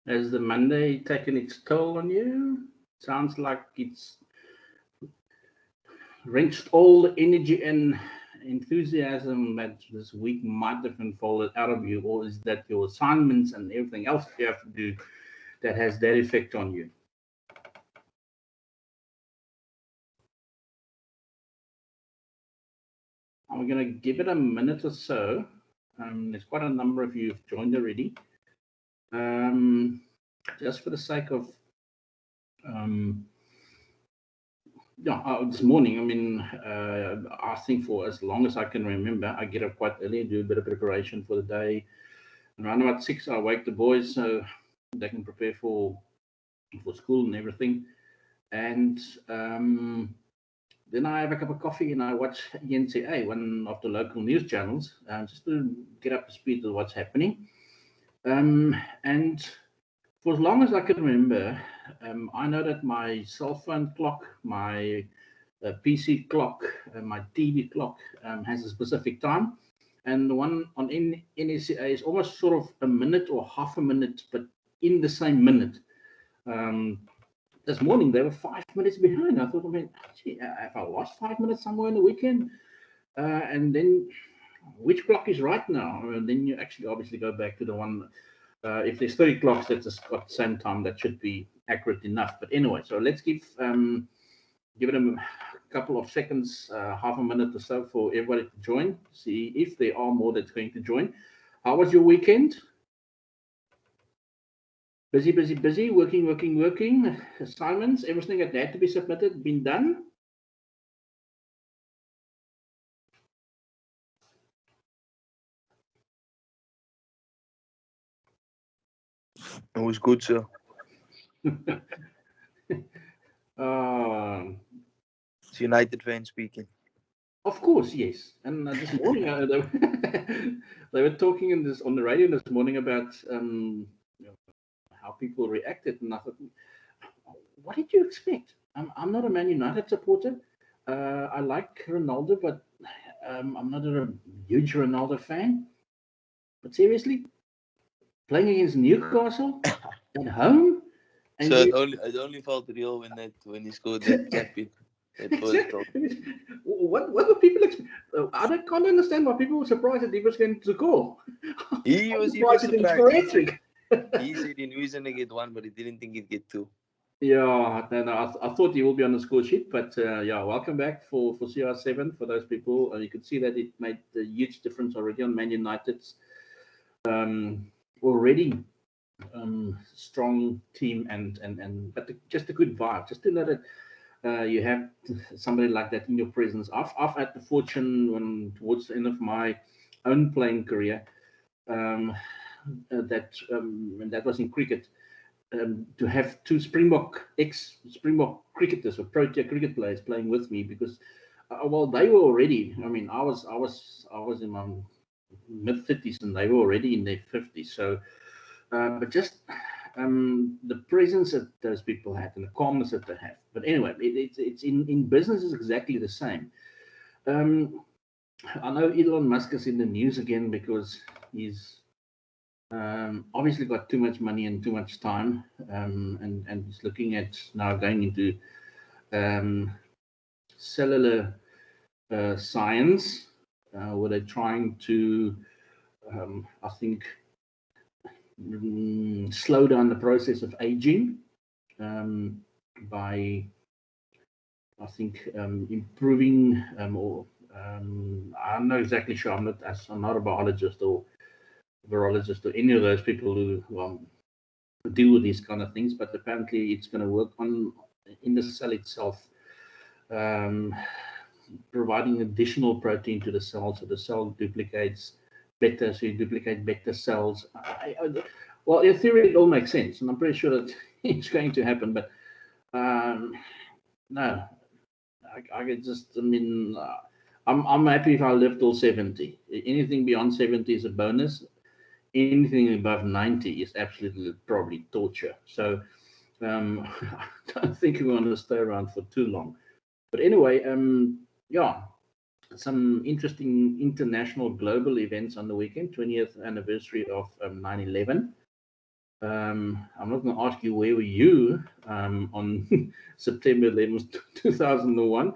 Has the Monday taken its toll on you? Sounds like it's wrenched all the energy and enthusiasm that this week might have unfolded out of you, or is that your assignments and everything else you have to do that has that effect on you? I'm going to give it a minute or so. There's quite a number of you who've joined already. Just for the sake of this morning, I mean, I think for as long as I can remember, I get up quite early and do a bit of preparation for the day. Around about 6, I wake the boys so they can prepare for school and everything. And then I have a cup of coffee and I watch NCA, one of the local news channels, just to get up to speed with what's happening. And for as long as I can remember, I know that my cell phone clock, my PC clock, my TV clock has a specific time. And the one on NSCA is almost sort of a minute or half a minute, but in the same minute. This morning, they were 5 minutes behind. I thought, I mean, gee, have I lost 5 minutes somewhere in the weekend? And then which clock is right now? And then you actually obviously go back to the one. If there's 30 clocks that's at the same time, that should be accurate enough. But anyway, so let's give it a couple of seconds, half a minute or so for everybody to join. See if there are more that's going to join. How was your weekend? Busy, busy, busy, working. Assignments, everything that had to be submitted, been done. It was good, sir. It's United fan speaking. Of course, yes. And this morning, they were talking on the radio this morning about how people reacted, and I thought, what did you expect? I'm not a Man United supporter. I like Ronaldo, but I'm not a huge Ronaldo fan. But seriously, playing against Newcastle at home. And so it only felt real when he scored that champion. What were people expect? I can't understand why people were surprised that he was going to score. He was surprised. He said he knew he's going to get 1, but he didn't think he'd get 2. Yeah, I thought he will be on the score sheet, but yeah, welcome back for CR7 for those people. You could see that it made a huge difference already on Man United's already strong team but just a good vibe. Just to know that you have somebody like that in your presence. I've had the fortune towards the end of my own playing career that was in cricket. To have 2 ex-Springbok cricketers or Protea cricket players playing with me, because they were already. I mean, I was in my mid-30s and they were already in their 50s. So, but just the presence that those people had and the calmness that they have. But anyway, it's in business is exactly the same. I know Elon Musk is in the news again because he's obviously got too much money and too much time, and he's looking at now going into cellular science, where they're trying to, I think, slow down the process of aging by, I think, improving or I'm not exactly sure. I'm not a biologist or virologist or any of those people who deal with these kind of things, but apparently it's going to work in the cell itself, providing additional protein to the cell so the cell duplicates better, so you duplicate better cells. Well, in theory, it all makes sense, and I'm pretty sure that it's going to happen, but no, I'm happy if I live till 70. Anything beyond 70 is a bonus. Anything above 90 is absolutely probably torture. So I don't think we want to stay around for too long. But anyway, yeah, some interesting international global events on the weekend. 20th anniversary of 9/11. I'm not going to ask you where were you on September 11th, 2001,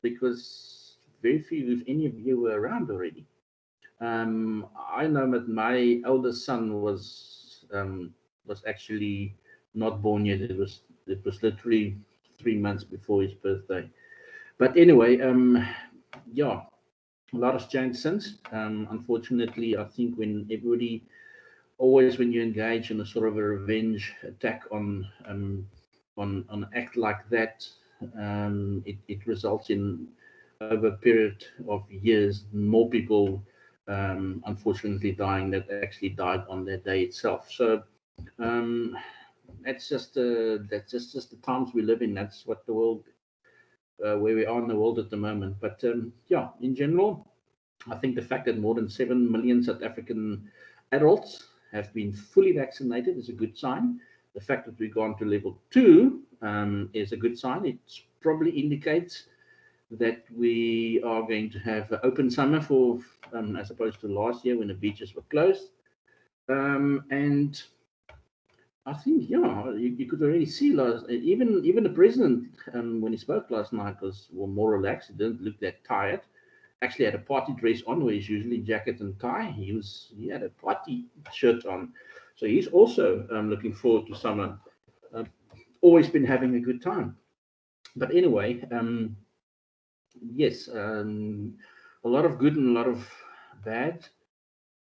because very few, if any of you were around already. I know that my eldest son was actually not born yet. It was literally 3 months before his birthday. But anyway, yeah, a lot has changed since. Unfortunately, I think when everybody, always when you engage in a sort of a revenge attack on an act like that, it results in, over a period of years, more people unfortunately dying that actually died on that day itself. So that's just the times we live in. That's what the world, where we are in the world at the moment. But yeah, in general, I think the fact that more than 7 million South African adults have been fully vaccinated is a good sign. The fact that we've gone to level 2 is a good sign. It probably indicates that we are going to have an open summer for, as opposed to last year when the beaches were closed. And I think, yeah, you could already see even the president, when he spoke last night, was more relaxed. He didn't look that tired. Actually had a party dress on, where he's usually jacket and tie. He had a party shirt on. So he's also looking forward to summer. Always been having a good time. But anyway, yes, a lot of good and a lot of bad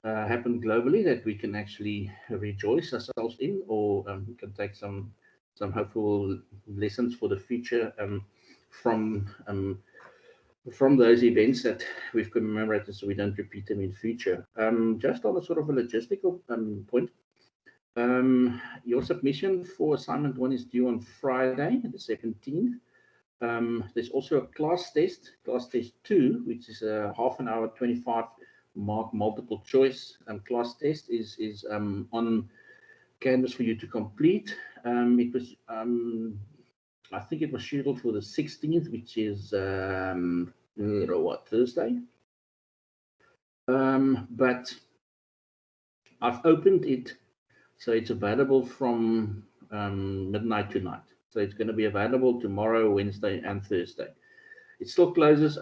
happened globally that we can actually rejoice ourselves in, or we can take some hopeful lessons for the future from those events that we've commemorated, so we don't repeat them in future. Just on a sort of a logistical point, your submission for assignment 1 is due on Friday, the 17th. There's also a class test 2, which is a half an hour, 25 mark multiple choice class test is on Canvas for you to complete. It was I think it was scheduled for the 16th, which is Thursday. But I've opened it, so it's available from midnight tonight. So it's going to be available tomorrow, Wednesday, and Thursday. It still closes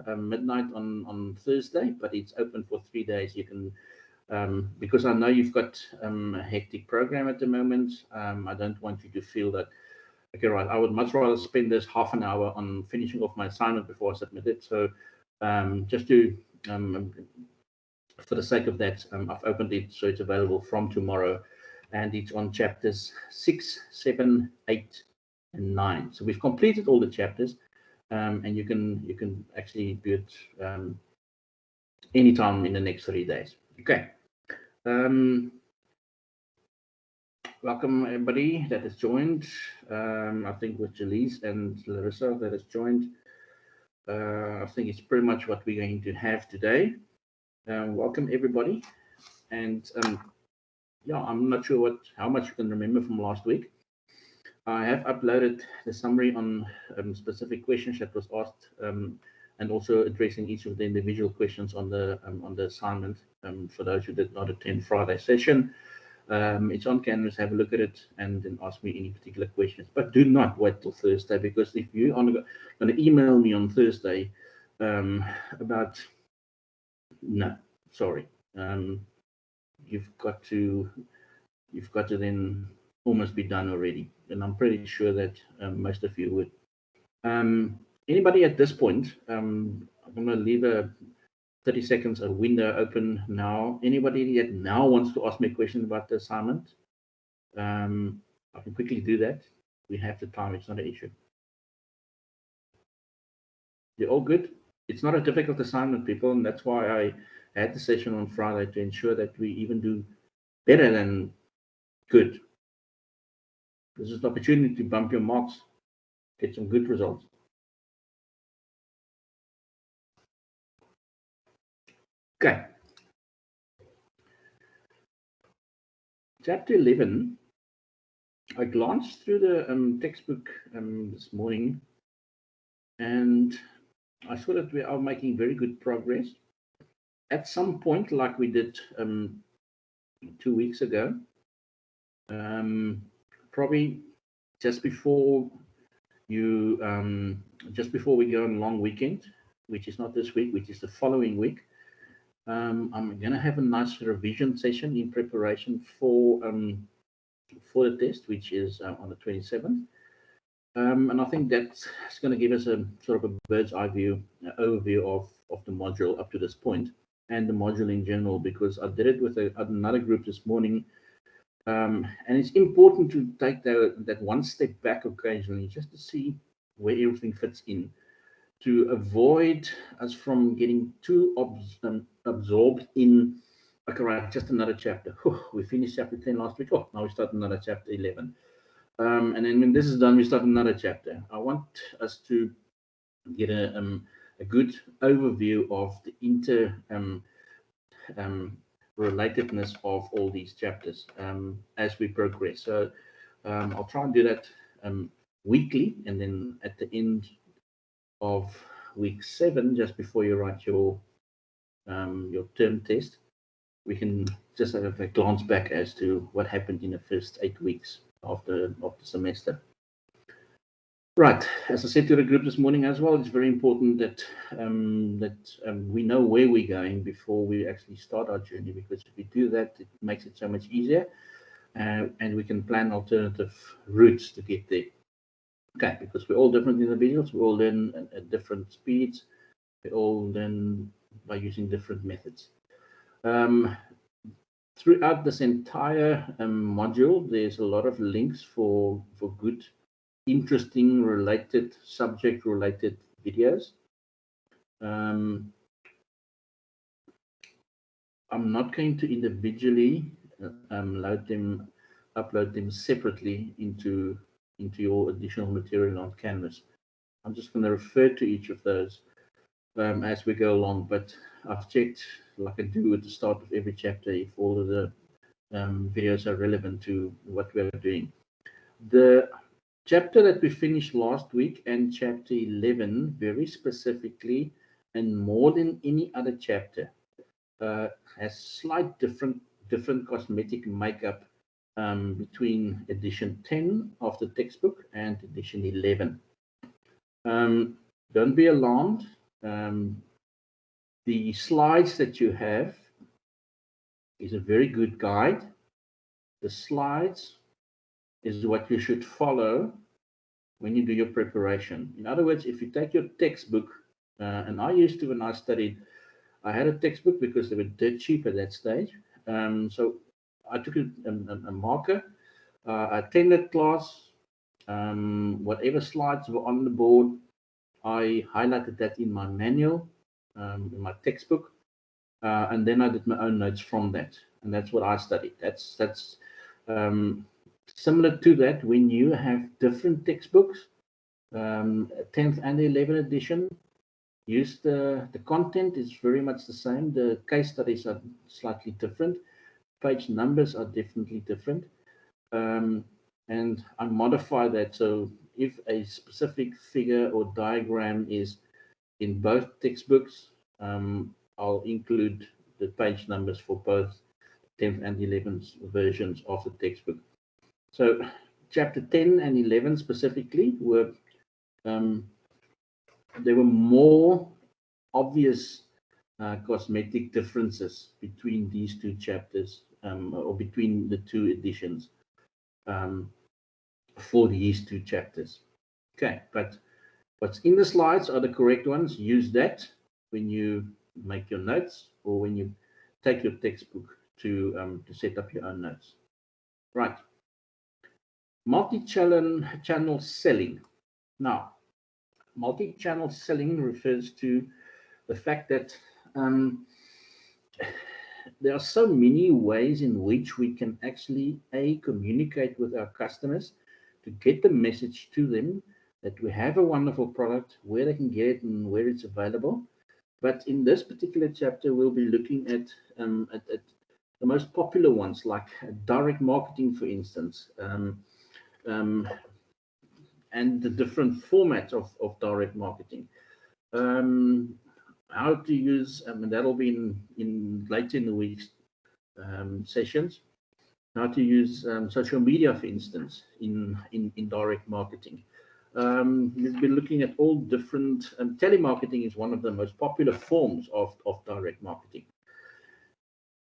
midnight on Thursday, but it's open for 3 days. You can, because I know you've got a hectic program at the moment. I don't want you to feel that, okay, right, I would much rather spend this half an hour on finishing off my assignment before I submit it. So just to, for the sake of that, I've opened it, so it's available from tomorrow, and it's on chapters 6, 7, 8, and 9. So we've completed all the chapters, and you can actually do it anytime in the next 3 days. Okay. Welcome everybody that has joined. I think with Jaleese and Larissa that has joined. I think it's pretty much what we're going to have today. Welcome everybody. And yeah, I'm not sure how much you can remember from last week. I have uploaded the summary on specific questions that was asked, and also addressing each of the individual questions on the assignment. For those who did not attend Friday session, it's on Canvas. Have a look at it and then ask me any particular questions. But do not wait till Thursday, because if you are going to email me on Thursday about, no, sorry, you've got to then almost be done already, and I'm pretty sure that most of you would. Anybody at this point, I'm going to leave a 30 seconds a window open now. Anybody that now wants to ask me a question about the assignment, I can quickly do that. We have the time, it's not an issue. You're all good? It's not a difficult assignment, people, and that's why I had the session on Friday, to ensure that we even do better than good. This is an opportunity to bump your marks, get some good results. Okay. Chapter 11. I glanced through the textbook this morning, and I saw that we are making very good progress. At some point, like we did 2 weeks ago, probably just before you just before we go on long weekend, which is not this week, which is the following week. I'm going to have a nice revision session in preparation for the test, which is on the 27th. And I think that's going to give us a sort of a bird's eye view, overview of the module up to this point, and the module in general, because I did it with another group this morning. And it's important to take that one step back occasionally, just to see where everything fits in, to avoid us from getting too absorbed in, okay, right, just another chapter. We finished chapter 10 last week. Oh, now we start another chapter 11. And then when this is done, we start another chapter. I want us to get a good overview of the relatedness of all these chapters as we progress. So I'll try and do that weekly, and then at the end of week 7, just before you write your term test, we can just have a glance back as to what happened in the first 8 weeks of the semester. Right, as I said to the group this morning as well, it's very important that we know where we're going before we actually start our journey, because if we do that, it makes it so much easier, and we can plan alternative routes to get there. Okay, because we're all different individuals, we all learn at different speeds, we all learn by using different methods. Throughout this entire module, there's a lot of links for good, interesting, subject-related videos. I'm not going to individually upload them separately into your additional material on Canvas. I'm just going to refer to each of those as we go along, but I've checked, like I do at the start of every chapter, if all of the videos are relevant to what we're doing. The chapter that we finished last week and chapter 11, very specifically, and more than any other chapter, has slight different cosmetic makeup between edition 10 of the textbook and edition 11. Don't be alarmed. The slides that you have is a very good guide. The slides is what you should follow when you do your preparation. In other words, if you take your textbook, and I used to, when I studied, I had a textbook because they were dirt cheap at that stage. So I took a marker, I attended class, whatever slides were on the board, I highlighted that in my manual, in my textbook, and then I did my own notes from that, and that's what I studied. That's similar to that when you have different textbooks, 10th and 11th edition. Use the content is very much the same. The case studies are slightly different. Page numbers are definitely different. And I modify that. So if a specific figure or diagram is in both textbooks, I'll include the page numbers for both 10th and 11th versions of the textbook. So chapter 10 and 11 specifically were there were more obvious cosmetic differences between these two chapters, or between the two editions for these two chapters. Okay, but what's in the slides are the correct ones. Use that when you make your notes or when you take your textbook to set up your own notes. Right. Multi-channel selling. Now, multi-channel selling refers to the fact that there are so many ways in which we can actually communicate with our customers to get the message to them that we have a wonderful product, where they can get it and where it's available. But in this particular chapter, we'll be looking at the most popular ones, like direct marketing, for instance, and the different formats of direct marketing. How to use, and that'll be in later in the weeks, sessions, how to use social media, for instance, in direct marketing. We've been looking at all different, telemarketing is one of the most popular forms of direct marketing.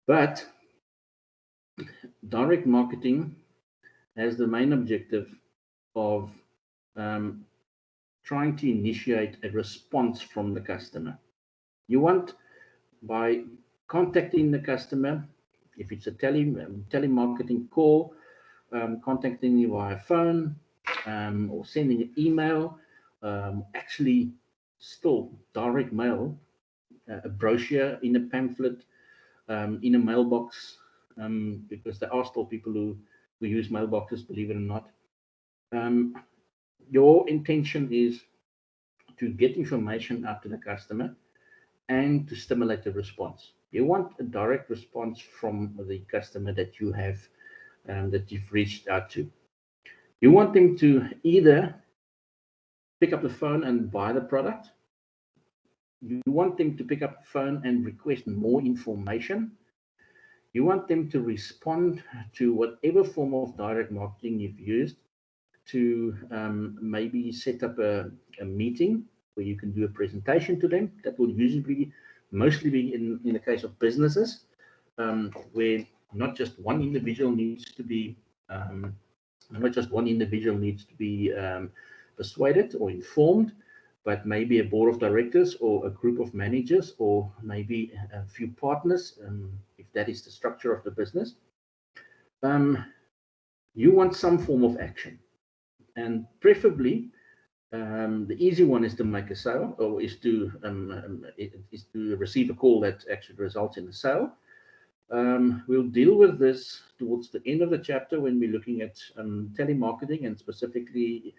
But direct marketing has the main objective of trying to initiate a response from the customer. You want, by contacting the customer, if it's a telemarketing call, contacting you via phone, or sending an email, actually still direct mail, a brochure in a pamphlet, in a mailbox, because there are still people who use mailboxes, believe it or not. Your intention is to get information out to the customer and to stimulate the response. You want a direct response from the customer that you have, that you've reached out to. You want them to either pick up the phone and buy the product. You want them to pick up the phone and request more information. You want them to respond to whatever form of direct marketing you've used to maybe set up a meeting where you can do a presentation to them. That will usually mostly be in the case of businesses, where not just one individual needs to be persuaded or informed, but maybe a board of directors or a group of managers or maybe a few partners, if that is the structure of the business. You want some form of action, and preferably the easy one is to make a sale, or is to receive a call that actually results in a sale. We'll deal with this towards the end of the chapter when we're looking at telemarketing, and specifically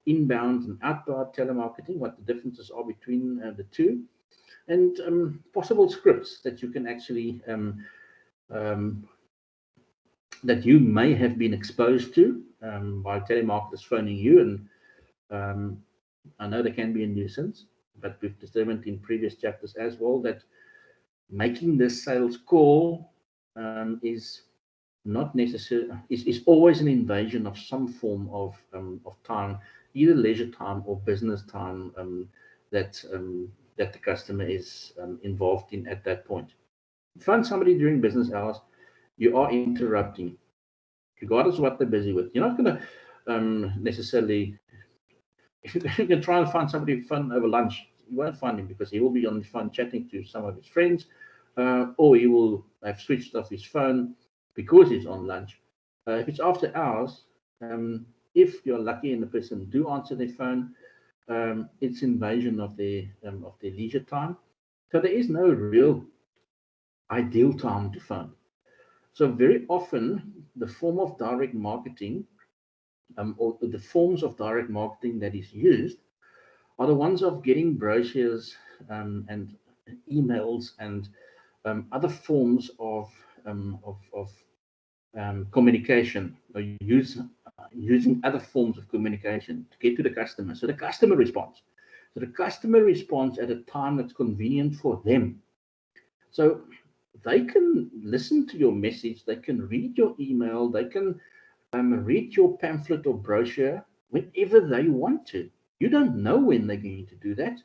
inbound and outbound telemarketing, what the differences are between the two, and possible scripts that you can actually that you may have been exposed to by telemarketers phoning you. And I know there can be a nuisance, but we've determined in previous chapters as well that making this sales call is not necessary, is always an invasion of some form of time, either leisure time or business time, that the customer is involved in at that point. If you find somebody during business hours, you are interrupting, regardless of what they're busy with. You're not going to necessarily, if you can try and find somebody fun over lunch, you won't find him, because he will be on the phone chatting to some of his friends, or he will have switched off his phone because he's on lunch. If it's after hours, if you're lucky and the person do answer their phone, it's invasion of their leisure time. So there is no real ideal time to phone. So very often the form of direct marketing, or the forms of direct marketing that is used, are the ones of getting brochures and emails and other forms of communication, or using other forms of communication to get to the customer. So the customer responds. So the customer responds at a time that's convenient for them. So they can listen to your message, they can read your email, they can read your pamphlet or brochure whenever they want to. You don't know when they're going to do that.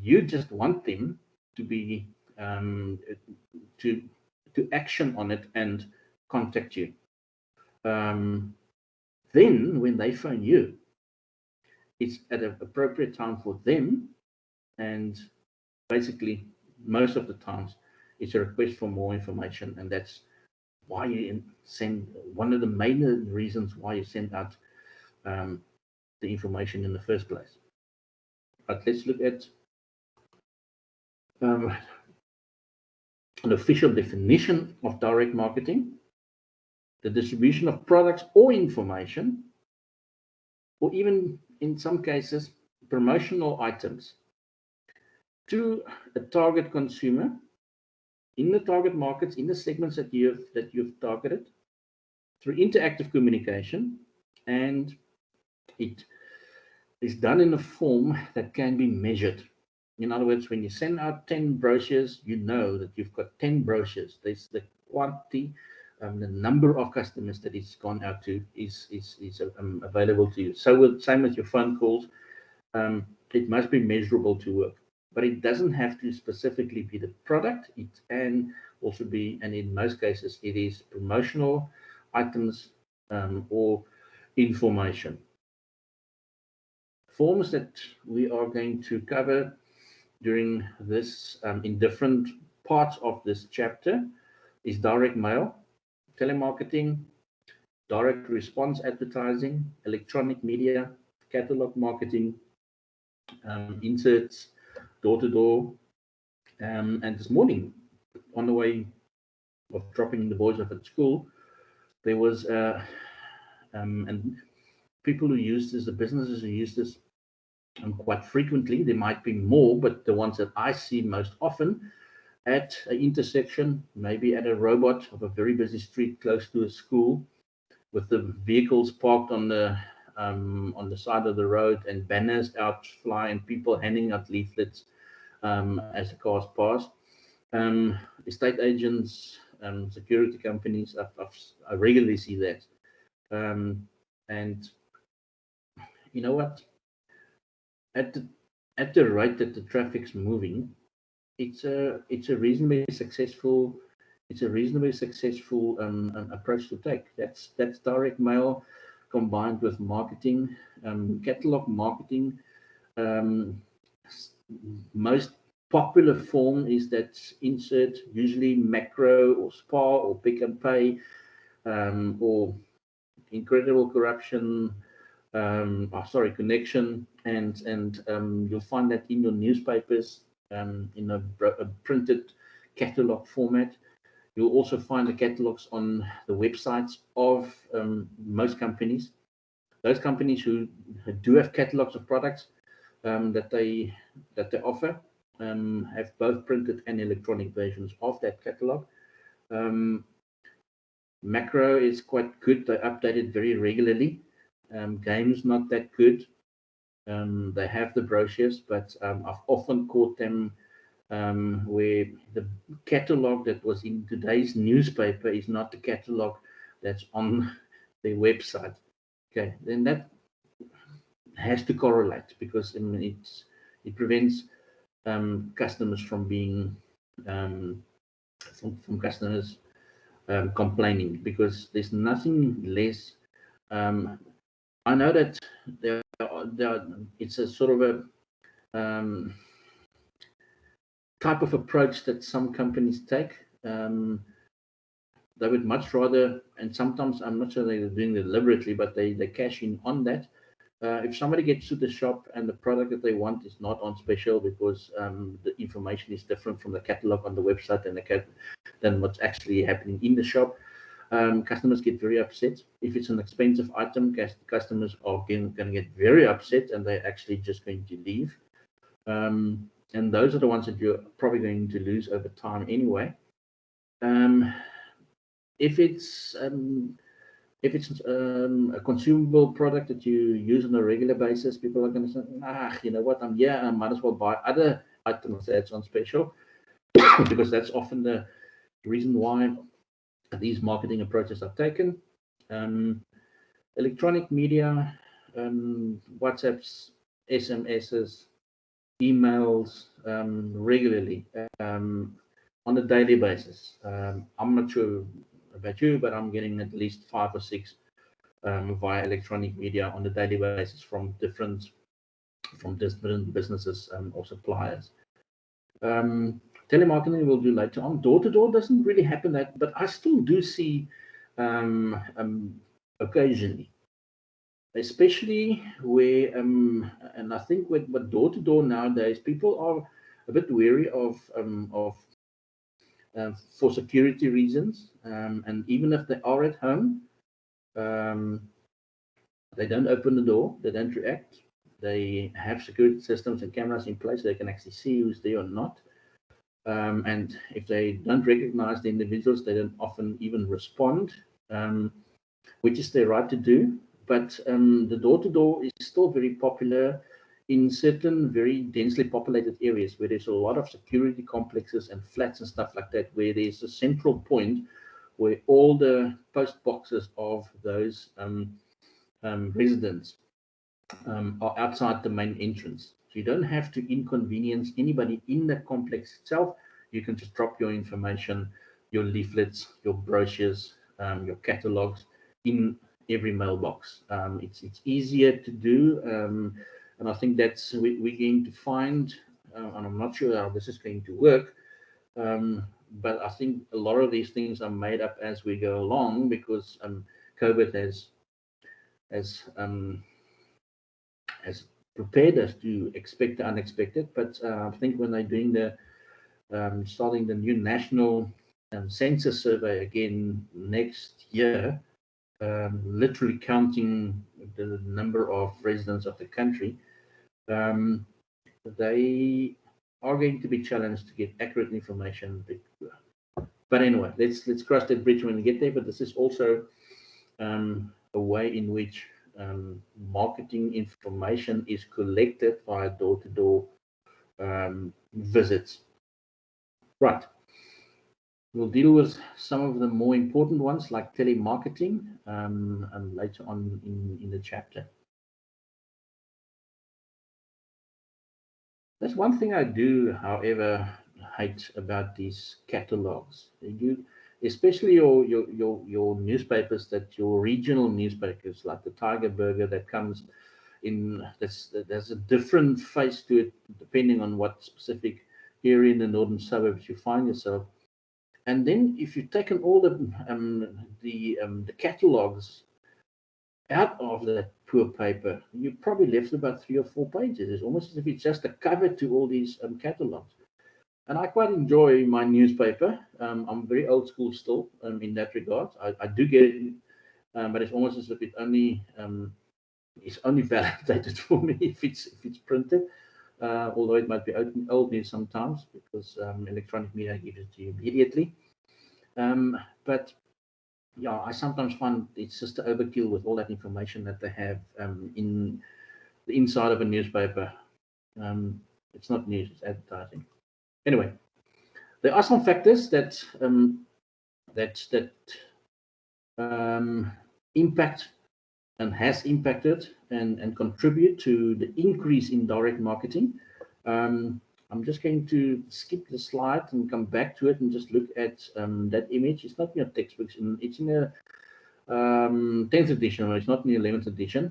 You just want them to be to action on it and contact you. Then when they phone you, it's at an appropriate time for them, and basically most of the times it's a request for more information, and that's why you send, one of the main reasons why you send out the information in the first place. But let's look at an official definition of direct marketing: the distribution of products or information, or even in some cases promotional items, to a target consumer in the target markets, in the segments that you've targeted, through interactive communication, and it is done in a form that can be measured. In other words, when you send out 10 brochures, you know that you've got 10 brochures. There's the quantity, the number of customers that it's gone out to is available to you. So same with your phone calls, it must be measurable to work. But it doesn't have to specifically be the product. It can also be, and in most cases, it is promotional items or information. Forms that we are going to cover during this in different parts of this chapter is direct mail, telemarketing, direct response advertising, electronic media, catalog marketing, inserts, door-to-door. And this morning, on the way of dropping the boys off at school, there was and people who use this, the businesses who use this quite frequently. There might be more, but the ones that I see most often at an intersection, maybe at a robot of a very busy street close to a school, with the vehicles parked on the side of the road and banners out flying, people handing out leaflets as the cars pass. Estate agents, security companies, I regularly see that. And you know what? At the rate that the traffic's moving, it's a reasonably successful approach to take. That's direct mail combined with marketing, catalog marketing. Most popular form is that insert, usually macro or SPAR or Pick and Pay, or Incredible Corruption, Connection, and you'll find that in your newspapers in a printed catalog format. You'll also find the catalogs on the websites of most companies. Those companies who do have catalogs of products that they offer have both printed and electronic versions of that catalog. Macro is quite good. They update it very regularly. Games not that good. They have the brochures, but I've often caught them where the catalog that was in today's newspaper is not the catalog that's on their website. Okay, then that has to correlate, because it prevents customers from being from customers complaining, because there's nothing less. I know that it's a sort of a type of approach that some companies take. They would much rather, and sometimes I'm not sure they're doing it deliberately, but they cash in on that. If somebody gets to the shop and the product that they want is not on special because the information is different from the catalog on the website than what's actually happening in the shop, customers get very upset. If it's an expensive item, customers are going to get very upset, and they're actually just going to leave. And those are the ones that you're probably going to lose over time anyway. If it's a consumable product that you use on a regular basis, people are going to say, you know what, I'm here, I might as well buy other items that's on special, because that's often the reason why these marketing approaches are taken. Electronic media, WhatsApps, SMSs, emails, regularly, on a daily basis. I'm not sure about you, but I'm getting at least 5 or 6 via electronic media on a daily basis from different businesses or suppliers. Telemarketing we'll do later on. Door-to-door doesn't really happen that, but I still do see occasionally, especially where and I think with door-to-door nowadays, people are a bit wary of for security reasons, and even if they are at home, they don't open the door, they don't react. They have security systems and cameras in place so they can actually see who's there or not. And if they don't recognize the individuals, they don't often even respond, which is their right to do. But the door-to-door is still very popular in certain very densely populated areas where there's a lot of security complexes and flats and stuff like that, where there's a central point where all the post boxes of those residents are outside the main entrance. So you don't have to inconvenience anybody in the complex itself. You can just drop your information, your leaflets, your brochures, your catalogs in every mailbox. It's easier to do, and I think that's we're going to find, and I'm not sure how this is going to work, but I think a lot of these things are made up as we go along because COVID has prepared us to expect the unexpected. But I think when they're doing the starting the new national census survey again next year, literally counting the number of residents of the country, they are going to be challenged to get accurate information. But anyway, let's cross that bridge when we get there. But this is also a way in which marketing information is collected via door-to-door visits. Right. We'll deal with some of the more important ones like telemarketing later on in the chapter. There's one thing I do, however, hate about these catalogs. Especially your newspapers, that your regional newspapers like the Tiger Burger that comes in, there's a different face to it depending on what specific area in the northern suburbs you find yourself. And then if you've taken all the catalogs out of that poor paper, you probably left about 3 or 4 pages. It's almost as if it's just a cover to all these catalogs. And I quite enjoy my newspaper. I'm very old school still in that regard. I do get it, but it's almost as if it only is only validated for me if it's printed. Although it might be old news sometimes because electronic media gives it to you immediately. But yeah, I sometimes find it's just an overkill with all that information that they have in the inside of a newspaper. It's not news, it's advertising. Anyway, there are some factors that impact and has impacted and contribute to the increase in direct marketing. I'm just going to skip the slide and come back to it and just look at that image. It's not in your textbooks, it's in a 10th edition, or it's not in the 11th edition.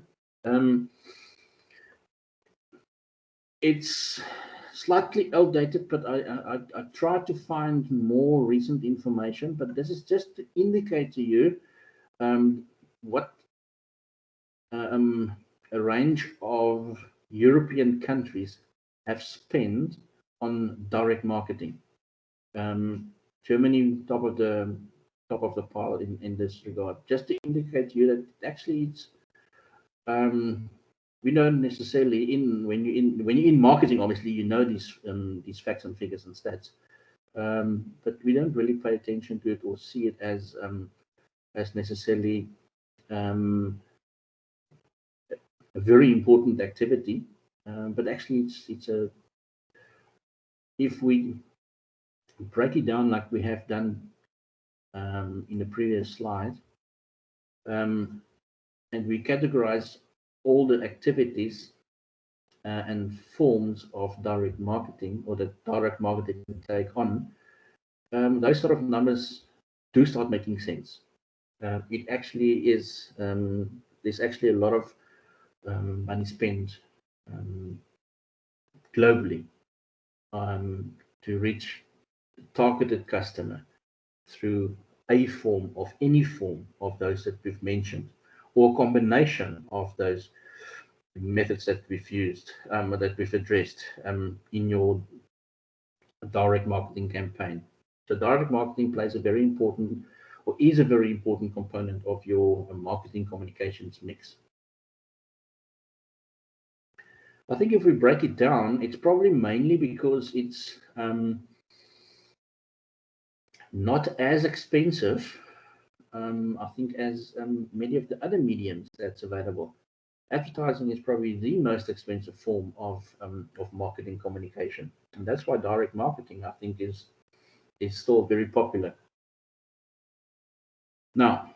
It's slightly outdated, but I tried to find more recent information, but this is just to indicate to you what a range of European countries have spent on direct marketing. Germany, top of the pile in this regard, just to indicate to you that actually it's we don't necessarily when you're in marketing, obviously you know these facts and figures and stats, but we don't really pay attention to it or see it as necessarily a very important activity, but actually it's a, if we break it down like we have done in the previous slide, and we categorize all the activities and forms of direct marketing, or that direct marketing take on, those sort of numbers do start making sense. It actually is, there's actually a lot of money spent globally to reach the targeted customer through a form of any form of those that we've mentioned, or a combination of those methods that we've used, that we've addressed in your direct marketing campaign. So direct marketing plays a very important, or is a very important component of your marketing communications mix. I think if we break it down, it's probably mainly because it's not as expensive, I think, as many of the other mediums that's available. Advertising is probably the most expensive form of marketing communication, and that's why direct marketing, I think, is still very popular. Now,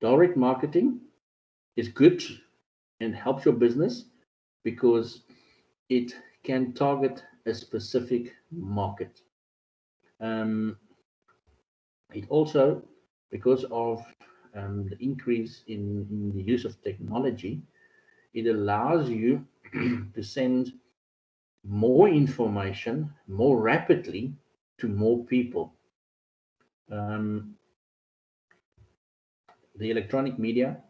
direct marketing is good and helps your business because it can target a specific market. It also, because of the increase in the use of technology, it allows you to send more information more rapidly to more people. The electronic media,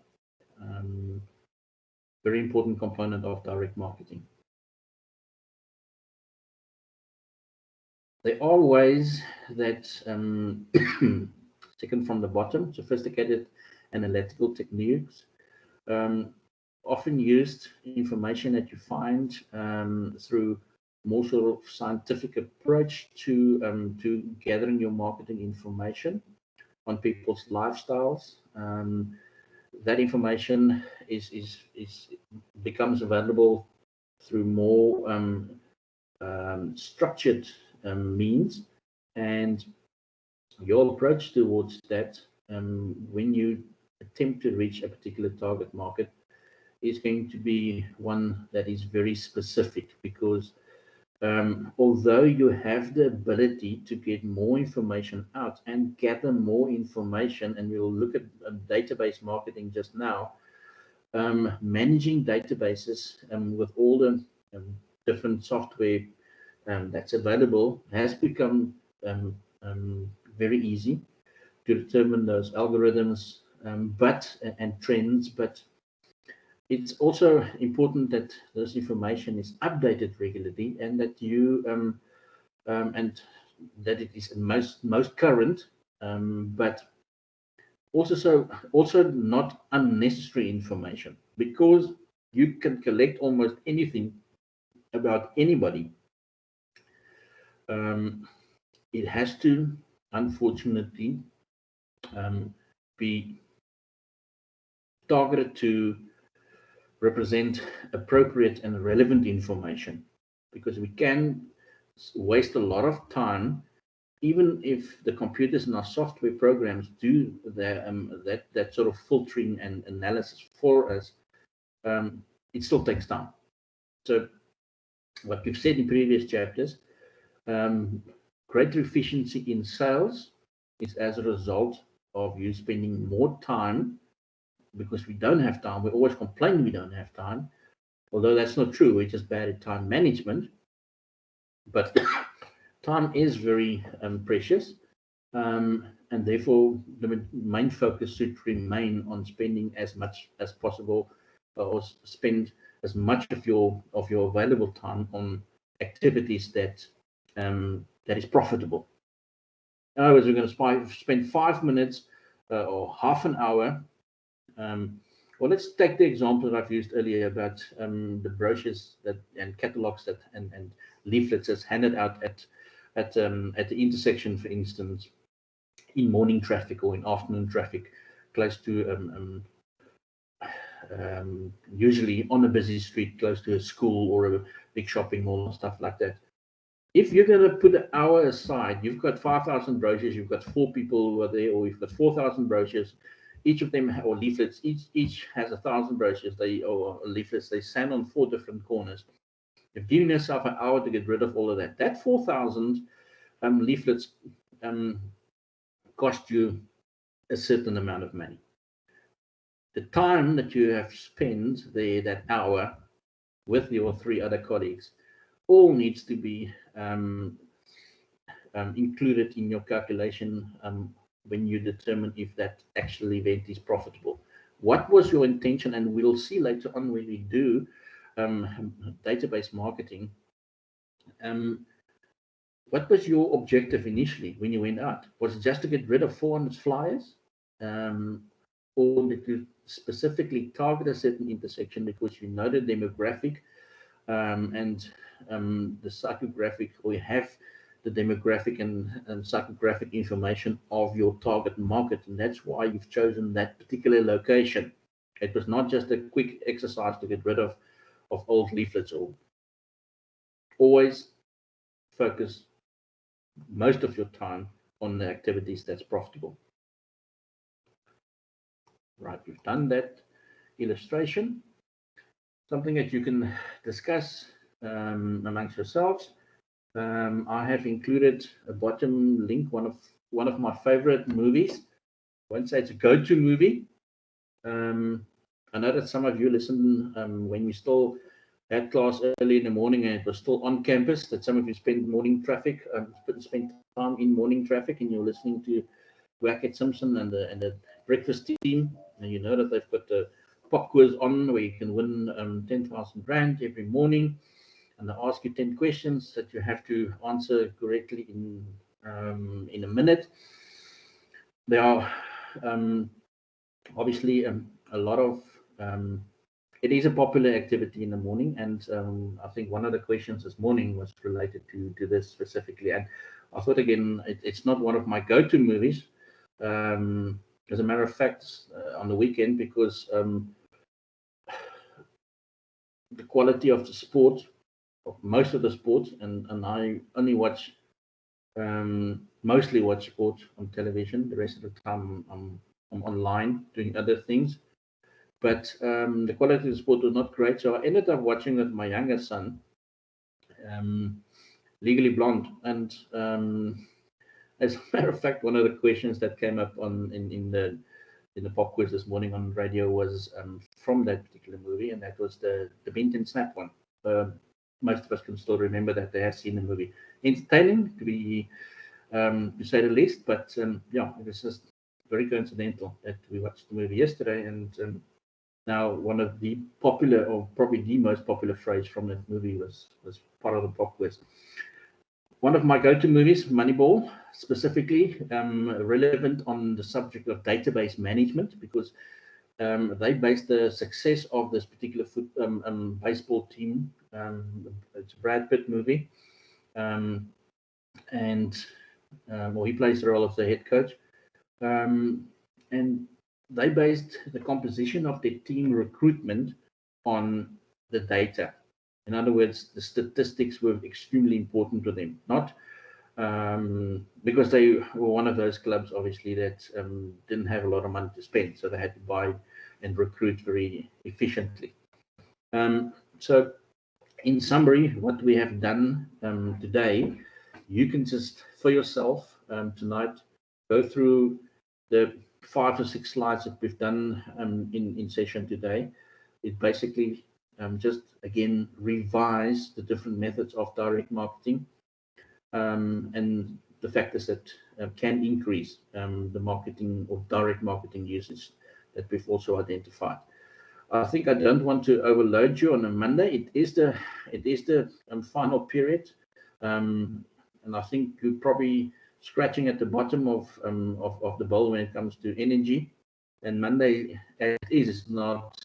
very important component of direct marketing. There are ways that, second from the bottom, sophisticated analytical techniques, often used information that you find through more sort of scientific approach to gathering your marketing information on people's lifestyles. That information becomes available through more structured means, and your approach towards that when you attempt to reach a particular target market is going to be one that is very specific, because although you have the ability to get more information out and gather more information, and we'll look at database marketing just now, managing databases with all the different software that's available has become very easy to determine those algorithms and trends, but it's also important that this information is updated regularly, and that you and that it is most current, but also not unnecessary information, because you can collect almost anything about anybody. It has to, unfortunately, be targeted to represent appropriate and relevant information, because we can waste a lot of time, even if the computers and our software programs do that sort of filtering and analysis for us. It still takes time. So what we've said in previous chapters, greater efficiency in sales is as a result of you spending more time, because we don't have time. We always complain we don't have time, although that's not true. We're just bad at time management. But time is very precious, and therefore the main focus should remain on spending as much as possible, or spend as much of your available time on activities that is profitable. In other words, we're going to spend 5 minutes or half an hour. Well, let's take the example that I've used earlier about the brochures and catalogs and leaflets that's handed out at the intersection, for instance, in morning traffic or in afternoon traffic, close to usually on a busy street, close to a school or a big shopping mall and stuff like that. If you're going to put an hour aside, you've got 5,000 brochures, you've got 4 people who are there, or you've got 4,000 brochures. Each of them, or leaflets, each has 1,000 brochures or leaflets. They stand on 4 different corners. You've given yourself an hour to get rid of all of that. That 4,000 leaflets cost you a certain amount of money. The time that you have spent there, that hour, with your 3 other colleagues, all needs to be included in your calculation when you determine if that actual event is profitable. What was your intention? And we'll see later on when we do database marketing. What was your objective initially when you went out? Was it just to get rid of 400 flyers? Or did you specifically target a certain intersection because you know the demographic and the psychographic, or you have the demographic and psychographic information of your target market, and that's why you've chosen that particular location. It was not just a quick exercise to get rid of old leaflets. Or always focus most of your time on the activities that's profitable. Right, we've done that illustration. Something that you can discuss amongst yourselves. I have included a bottom link, one of my favorite movies. I won't say it's a go-to movie. I know that some of you listen when we still had class early in the morning and it was still on campus, that some of you spend morning traffic, spend time in morning traffic, and you're listening to Wackett Simpson and the breakfast team, and you know that they've got the pop quiz on where you can win 10,000 Rand every morning, and they ask you 10 questions that you have to answer correctly in a minute. There are obviously a lot of it is a popular activity in the morning, and I think one of the questions this morning was related to this specifically. And I thought, again, it's not one of my go-to movies. As a matter of fact, on the weekend, because the quality of the sport, of most of the sports, and I only watch, mostly watch sport on television. The rest of the time I'm online doing other things. But the quality of the sport was not great, so I ended up watching with my younger son, Legally Blonde. And as a matter of fact, one of the questions that came up in the pop quiz this morning on radio was from that particular movie, and that was the Bent and Snap one. Most of us can still remember that. They have seen the movie. Entertaining, to say the least, but yeah, it was just very coincidental that we watched the movie yesterday, and now one of the popular, or probably the most popular phrase from that movie was part of the pop quiz. One of my go-to movies, Moneyball, specifically relevant on the subject of database management, because they based the success of this particular baseball team. It's a Brad Pitt movie, and well, he plays the role of the head coach, and they based the composition of their team recruitment on the data. In other words, the statistics were extremely important to them, not because they were one of those clubs, obviously, that didn't have a lot of money to spend, so they had to buy and recruit very efficiently. So in summary, what we have done today, you can just, for yourself tonight, go through the 5 or 6 slides that we've done in session today. It basically just, again, revise the different methods of direct marketing and the factors that can increase the marketing or direct marketing usage that we've also identified. I think I don't want to overload you on a Monday. It is the final period, and I think you're probably scratching at the bottom of the bowl when it comes to energy. And Monday, is not,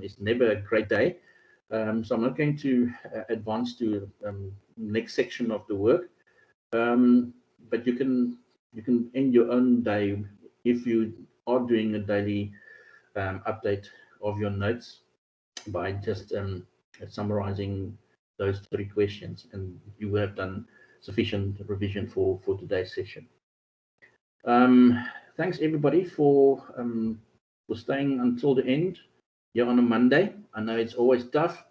it's never a great day. So I'm not going to advance to next section of the work, but you can end your own day if you are doing a daily update of your notes by just summarizing those 3 questions, and you will have done sufficient revision for today's session. Thanks everybody for staying until the end here on a Monday. I know it's always tough,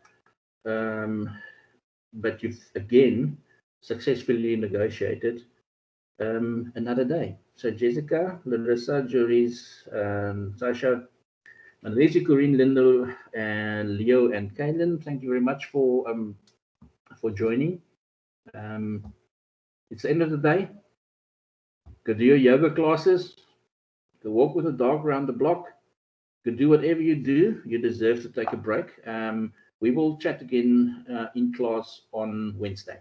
but you've again successfully negotiated another day. So Jessica, Larissa, Juris, Sasha, Lizzie, Corinne, Lindo, and Leo, and Kaylin, thank you very much for joining. It's the end of the day. Go do your yoga classes. Go walk with a dog around the block. Go do whatever you do. You deserve to take a break. We will chat again in class on Wednesday.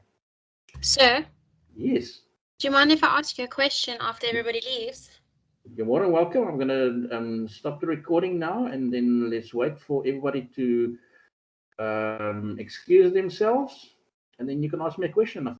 Sir? Yes? Do you mind if I ask you a question after everybody leaves? You're more than welcome. I'm going to stop the recording now, and then let's wait for everybody to excuse themselves, and then you can ask me a question.